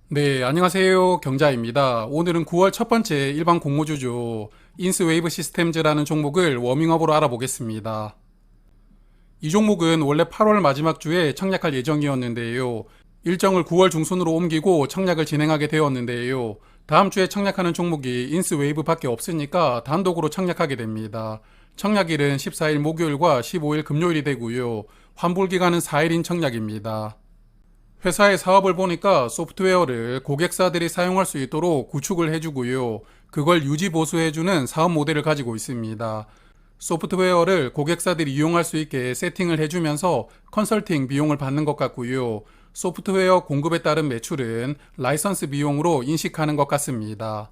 네, 안녕하세요. 경자입니다. 오늘은 9월 첫 번째 일반 공모주죠. 인스웨이브 시스템즈라는 종목을 워밍업으로 알아보겠습니다. 이 종목은 원래 8월 마지막 주에 청약할 예정이었는데요. 일정을 9월 중순으로 옮기고 청약을 진행하게 되었는데요. 다음 주에 청약하는 종목이 인스웨이브 밖에 없으니까 단독으로 청약하게 됩니다. 청약일은 14일 목요일과 15일 금요일이 되고요. 환불 기간은 4일인 청약입니다. 회사의 사업을 보니까 소프트웨어를 고객사들이 사용할 수 있도록 구축을 해주고요. 그걸 유지 보수해주는 사업 모델을 가지고 있습니다. 소프트웨어를 고객사들이 이용할 수 있게 세팅을 해주면서 컨설팅 비용을 받는 것 같고요. 소프트웨어 공급에 따른 매출은 라이선스 비용으로 인식하는 것 같습니다.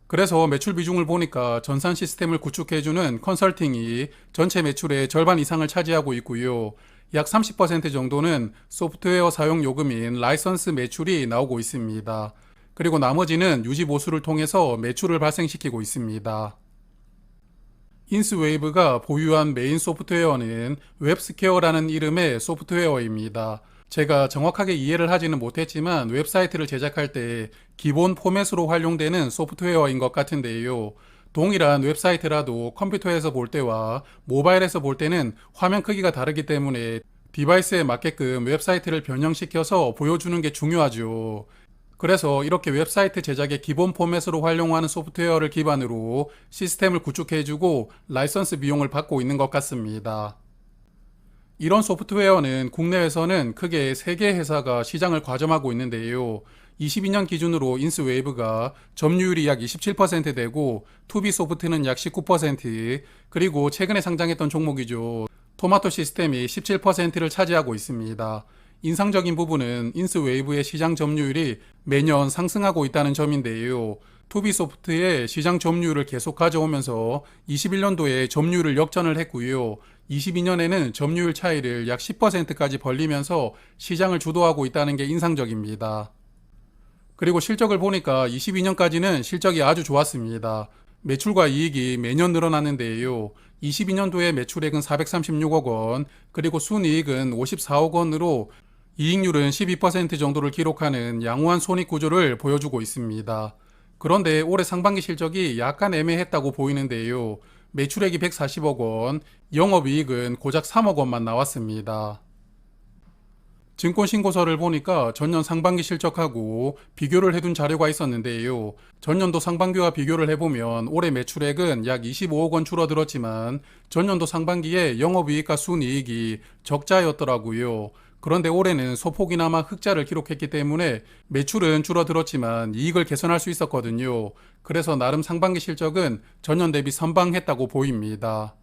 그래서 매출 비중을 보니까 전산 시스템을 구축해주는 컨설팅이 전체 매출의 절반 이상을 차지하고 있고요. 약 30% 정도는 소프트웨어 사용 요금인 라이선스 매출이 나오고 있습니다. 그리고 나머지는 유지 보수를 통해서 매출을 발생시키고 있습니다. 인스웨이브가 보유한 메인 소프트웨어는 웹스퀘어라는 이름의 소프트웨어입니다. 제가 정확하게 이해를 하지는 못했지만 웹사이트를 제작할 때 기본 포맷으로 활용되는 소프트웨어인 것 같은데요. 동일한 웹사이트라도 컴퓨터에서 볼 때와 모바일에서 볼 때는 화면 크기가 다르기 때문에 디바이스에 맞게끔 웹사이트를 변형시켜서 보여주는 게 중요하죠. 그래서 이렇게 웹사이트 제작의 기본 포맷으로 활용하는 소프트웨어를 기반으로 시스템을 구축해주고 라이선스 비용을 받고 있는 것 같습니다. 이런 소프트웨어는 국내에서는 크게 3개 회사가 시장을 과점하고 있는데요. 22년 기준으로 인스웨이브가 점유율이 약 27% 되고 투비소프트는 약 19%, 그리고 최근에 상장했던 종목이죠. 토마토 시스템이 17%를 차지하고 있습니다. 인상적인 부분은 인스웨이브의 시장 점유율이 매년 상승하고 있다는 점인데요. 투비소프트의 시장 점유율을 계속 가져오면서 21년도에 점유율을 역전을 했고요. 22년에는 점유율 차이를 약 10%까지 벌리면서 시장을 주도하고 있다는 게 인상적입니다. 그리고 실적을 보니까 22년까지는 실적이 아주 좋았습니다. 매출과 이익이 매년 늘어났는데요. 22년도에 매출액은 436억 원, 그리고 순이익은 54억 원으로 이익률은 12% 정도를 기록하는 양호한 손익 구조를 보여주고 있습니다. 그런데 올해 상반기 실적이 약간 애매했다고 보이는데요. 매출액이 140억 원, 영업이익은 고작 3억 원만 나왔습니다. 증권신고서를 보니까 전년 상반기 실적하고 비교를 해둔 자료가 있었는데요. 전년도 상반기와 비교를 해보면 올해 매출액은 약 25억 원 줄어들었지만 전년도 상반기에 영업이익과 순이익이 적자였더라고요. 그런데 올해는 소폭이나마 흑자를 기록했기 때문에 매출은 줄어들었지만 이익을 개선할 수 있었거든요. 그래서 나름 상반기 실적은 전년 대비 선방했다고 보입니다.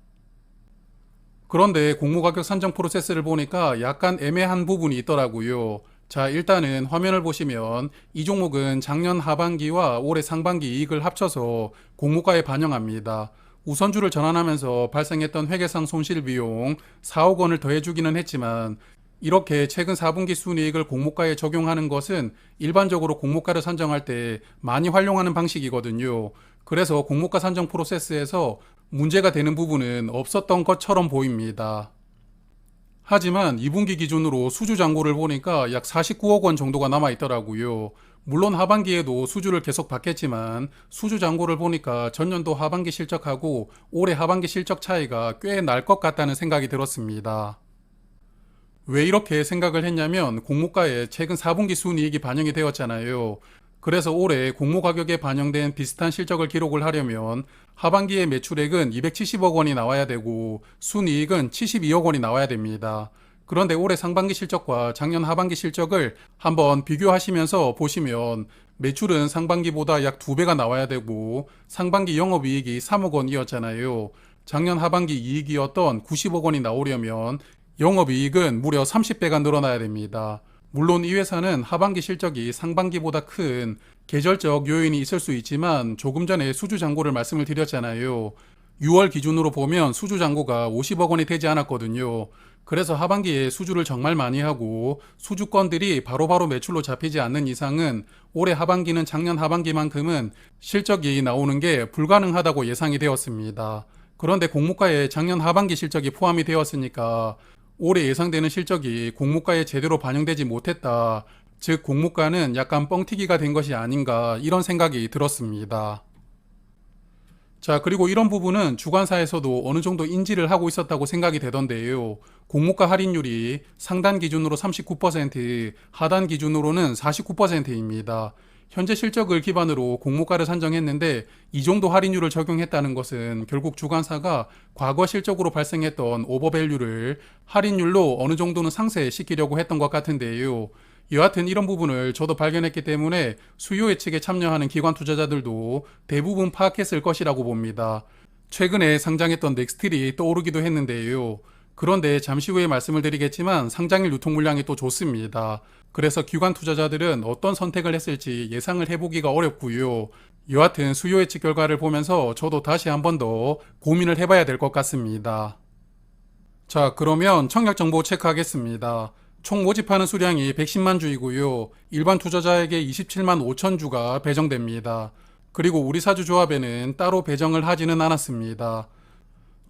그런데 공모가격 산정 프로세스를 보니까 약간 애매한 부분이 있더라고요. 자, 일단은 화면을 보시면 이 종목은 작년 하반기와 올해 상반기 이익을 합쳐서 공모가에 반영합니다. 우선주를 전환하면서 발생했던 회계상 손실 비용 4억 원을 더해주기는 했지만 이렇게 최근 4분기 순이익을 공모가에 적용하는 것은 일반적으로 공모가를 산정할 때 많이 활용하는 방식이거든요. 그래서 공모가 산정 프로세스에서 문제가 되는 부분은 없었던 것처럼 보입니다. 하지만 2분기 기준으로 수주 잔고를 보니까 약 49억 원 정도가 남아 있더라고요. 물론 하반기에도 수주를 계속 받겠지만 수주 잔고를 보니까 전년도 하반기 실적하고 올해 하반기 실적 차이가 꽤 날 것 같다는 생각이 들었습니다. 왜 이렇게 생각을 했냐면 공모가에 최근 4분기 순이익이 반영이 되었잖아요. 그래서 올해 공모 가격에 반영된 비슷한 실적을 기록을 하려면 하반기의 매출액은 270억 원이 나와야 되고 순이익은 72억 원이 나와야 됩니다. 그런데 올해 상반기 실적과 작년 하반기 실적을 한번 비교하시면서 보시면 매출은 상반기보다 약 2배가 나와야 되고 상반기 영업이익이 3억 원이었잖아요. 작년 하반기 이익이었던 90억 원이 나오려면 영업이익은 무려 30배가 늘어나야 됩니다. 물론 이 회사는 하반기 실적이 상반기보다 큰 계절적 요인이 있을 수 있지만 조금 전에 수주 잔고를 말씀을 드렸잖아요. 6월 기준으로 보면 수주 잔고가 50억 원이 되지 않았거든요. 그래서 하반기에 수주를 정말 많이 하고 수주건들이 바로바로 매출로 잡히지 않는 이상은 올해 하반기는 작년 하반기만큼은 실적이 나오는 게 불가능하다고 예상이 되었습니다. 그런데 공모가에 작년 하반기 실적이 포함이 되었으니까 올해 예상되는 실적이 공모가에 제대로 반영되지 못했다. 즉 공모가는 약간 뻥튀기가 된 것이 아닌가 이런 생각이 들었습니다. 자, 그리고 이런 부분은 주관사에서도 어느 정도 인지를 하고 있었다고 생각이 되던데요. 공모가 할인율이 상단 기준으로 39%, 하단 기준으로는 49%입니다. 현재 실적을 기반으로 공모가를 산정했는데 이 정도 할인율을 적용했다는 것은 결국 주관사가 과거 실적으로 발생했던 오버밸류를 할인율로 어느 정도는 상쇄시키려고 했던 것 같은데요. 여하튼 이런 부분을 저도 발견했기 때문에 수요 예측에 참여하는 기관 투자자들도 대부분 파악했을 것이라고 봅니다. 최근에 상장했던 넥스틸이 떠오르기도 했는데요. 그런데 잠시 후에 말씀을 드리겠지만 상장일 유통 물량이 또 좋습니다. 그래서 기관 투자자들은 어떤 선택을 했을지 예상을 해보기가 어렵고요. 여하튼 수요 예측 결과를 보면서 저도 다시 한 번 더 고민을 해봐야 될 것 같습니다. 자, 그러면 청약 정보 체크하겠습니다. 총 모집하는 수량이 110만 주이고요. 일반 투자자에게 27만 5천 주가 배정됩니다. 그리고 우리사주 조합에는 따로 배정을 하지는 않았습니다.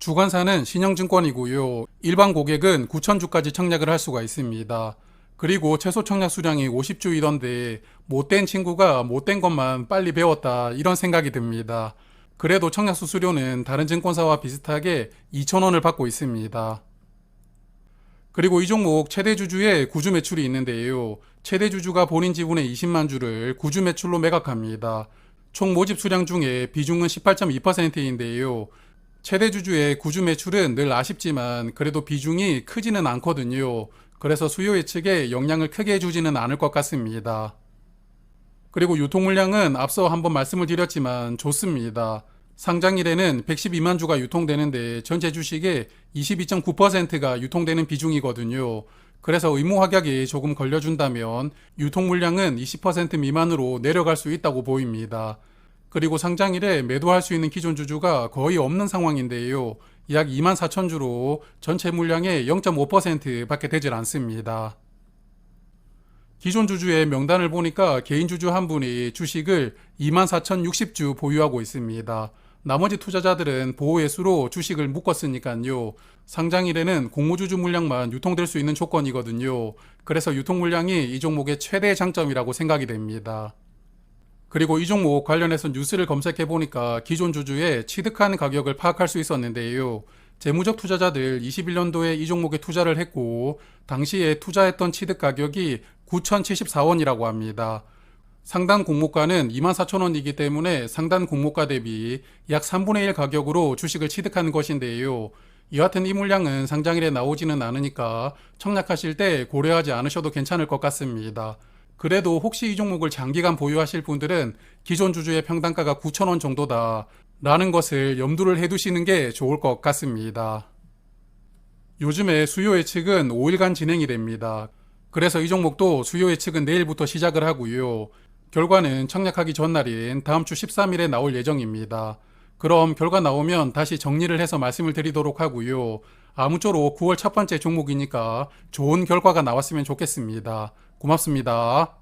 주관사는 신영증권이고요. 일반 고객은 9천 주까지 청약을 할 수가 있습니다. 그리고 최소 청약 수량이 50주이던데 못된 친구가 못된 것만 빨리 배웠다 이런 생각이 듭니다. 그래도 청약 수수료는 다른 증권사와 비슷하게 2,000원을 받고 있습니다. 그리고 이 종목 최대 주주의 구주 매출이 있는데요. 최대 주주가 본인 지분의 20만 주를 구주 매출로 매각합니다. 총 모집 수량 중에 비중은 18.2%인데요. 최대 주주의 구주 매출은 늘 아쉽지만 그래도 비중이 크지는 않거든요. 그래서 수요 예측에 영향을 크게 주지는 않을 것 같습니다. 그리고 유통 물량은 앞서 한번 말씀을 드렸지만 좋습니다. 상장일에는 112만 주가 유통되는데 전체 주식의 22.9%가 유통되는 비중이거든요. 그래서 의무 확약이 조금 걸려준다면 유통 물량은 20% 미만으로 내려갈 수 있다고 보입니다. 그리고 상장일에 매도할 수 있는 기존 주주가 거의 없는 상황인데요. 약 2만 4천 주로 전체 물량의 0.5%밖에 되질 않습니다. 기존 주주의 명단을 보니까 개인 주주 한 분이 주식을 24,060주 보유하고 있습니다. 나머지 투자자들은 보호예수로 주식을 묶었으니까요. 상장일에는 공모주주 물량만 유통될 수 있는 조건이거든요. 그래서 유통 물량이 이 종목의 최대 장점이라고 생각이 됩니다. 그리고 이 종목 관련해서 뉴스를 검색해 보니까 기존 주주의 취득한 가격을 파악할 수 있었는데요. 재무적 투자자들 21년도에 이 종목에 투자를 했고 당시에 투자했던 취득 가격이 9,074원이라고 합니다. 상단 공모가는 24,000원이기 때문에 상단 공모가 대비 약 3분의 1 가격으로 주식을 취득하는 것인데요. 여하튼 이 물량은 상장일에 나오지는 않으니까 청약하실 때 고려하지 않으셔도 괜찮을 것 같습니다. 그래도 혹시 이 종목을 장기간 보유하실 분들은 기존 주주의 평단가가 9,000원 정도다 라는 것을 염두를 해두시는 게 좋을 것 같습니다. 요즘에 수요 예측은 5일간 진행이 됩니다. 그래서 이 종목도 수요 예측은 내일부터 시작을 하고요. 결과는 청약하기 전날인 다음 주 13일에 나올 예정입니다. 그럼 결과 나오면 다시 정리를 해서 말씀을 드리도록 하고요. 아무쪼록 9월 첫 번째 종목이니까 좋은 결과가 나왔으면 좋겠습니다. 고맙습니다.